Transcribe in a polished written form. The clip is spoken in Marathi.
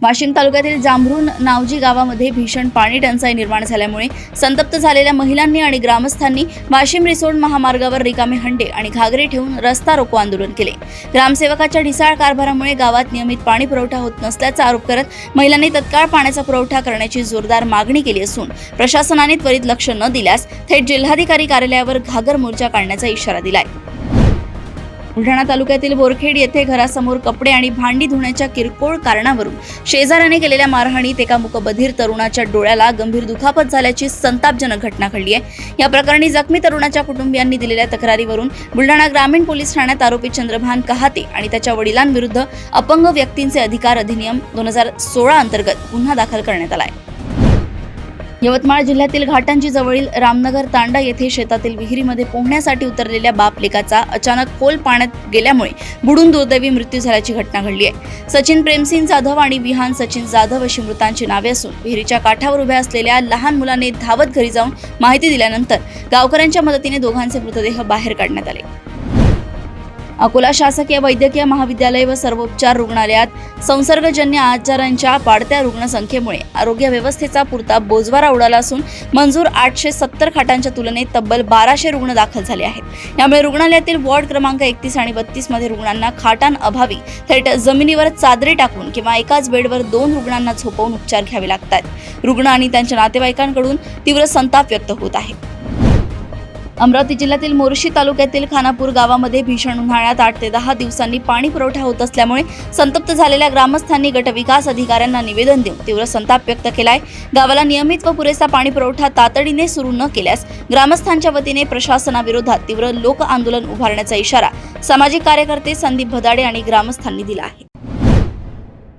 वाशिम तालुक्यातील जांभरुण नावजी गावामध्ये भीषण पाणी टंचाई निर्माण झाल्यामुळे संतप्त झालेल्या महिलांनी आणि ग्रामस्थांनी वाशिम रिसोड महामार्गावर रिकामे हंडे आणि घागरे ठेवून रस्ता रोको आंदोलन केले। ग्रामसेवकाच्या ढिसाळ कारभारामुळे गावात नियमित पाणी पुरवठा होत नसल्याचा आरोप करत महिलांनी तत्काळ पाण्याचा पुरवठा करण्याची जोरदार मागणी केली असून प्रशासनाने त्वरित लक्ष न दिल्यास थेट जिल्हाधिकारी कार्यालयावर घागर मोर्चा काढण्याचा इशारा दिलाय। बुलढाणा तालुक्यातील बोरखेड येथे घरासमोर कपडे आणि भांडी धुण्याच्या किरकोळ कारणावरून शेजाऱ्याने केलेल्या मारहाणीत एका मूकबधीर तरुणाच्या डोळ्याला गंभीर दुखापत झाल्याची संतापजनक घटना घडली आहे। या प्रकरणी जखमी तरुणाच्या कुटुंबियांनी दिलेल्या तक्रारीवरून बुलढाणा ग्रामीण पोलीस ठाण्यात आरोपी चंद्रभान कहाते आणि त्याच्या वडिलांविरुद्ध अपंग व्यक्तींचे अधिकार अधिनियम 2016 अंतर्गत गुन्हा दाखल करण्यात आला आहे। यवतमाळ जिल्ह्यातील घाटंजी जवळील रामनगर तांडा येथे शेतातील विहिरीमध्ये पोहण्यासाठी उतरलेल्या बाप लेकाचा अचानक खोल पाण्यात गेल्यामुळे बुडून दुर्दैवी मृत्यू झाल्याची घटना घडली आहे। सचिन प्रेमसिंग जाधव आणि विहान सचिन जाधव अशी मृतांची नावे असून विहिरीच्या काठावर उभ्या असलेल्या लहान मुलाने धावत घरी जाऊन माहिती दिल्यानंतर गावकऱ्यांच्या मदतीने दोघांचे मृतदेह बाहेर काढण्यात आले। अकोला शासकीय वैद्यकीय महाविद्यालय व सर्वोपचार रुग्णालयात संसर्गजन्य आजारांच्या वाढत्या रुग्णसंख्येमुळे आरोग्य व्यवस्थेचा पुरता बोजवारा उडाला असून मंजूर 870 खाटांच्या तुलनेत तब्बल 1200 रुग्ण दाखल झाले आहेत। यामुळे रुग्णालयातील वॉर्ड क्रमांक 31 आणि 32 मध्ये रुग्णांना खाटांअभावी थेट जमिनीवर चादरे टाकून किंवा एकाच बेडवर 2 रुग्णांना झोपवून उपचार घ्यावे लागतात। रुग्ण आणि त्यांच्या नातेवाईकांकडून तीव्र संताप व्यक्त होत आहे। अमरावती जिल्ह्यातील मोर्शी तालुक्यातील खानापूर गावामध्ये भीषण उन्हाळ्यात 8 ते 10 दिवसांनी पाणी पुरवठा होत असल्यामुळे संतप्त झालेल्या ग्रामस्थांनी गटविकास अधिकाऱ्यांना निवेदन देऊन तीव्र संताप व्यक्त केलाय। गावाला नियमित व पुरेसा पाणी पुरवठा तातडीने सुरू न केल्यास ग्रामस्थांच्या वतीने प्रशासनाविरोधात तीव्र लोक आंदोलन उभारण्याचा इशारा सामाजिक कार्यकर्ते संदीप भदाडे आणि ग्रामस्थांनी दिला आहे।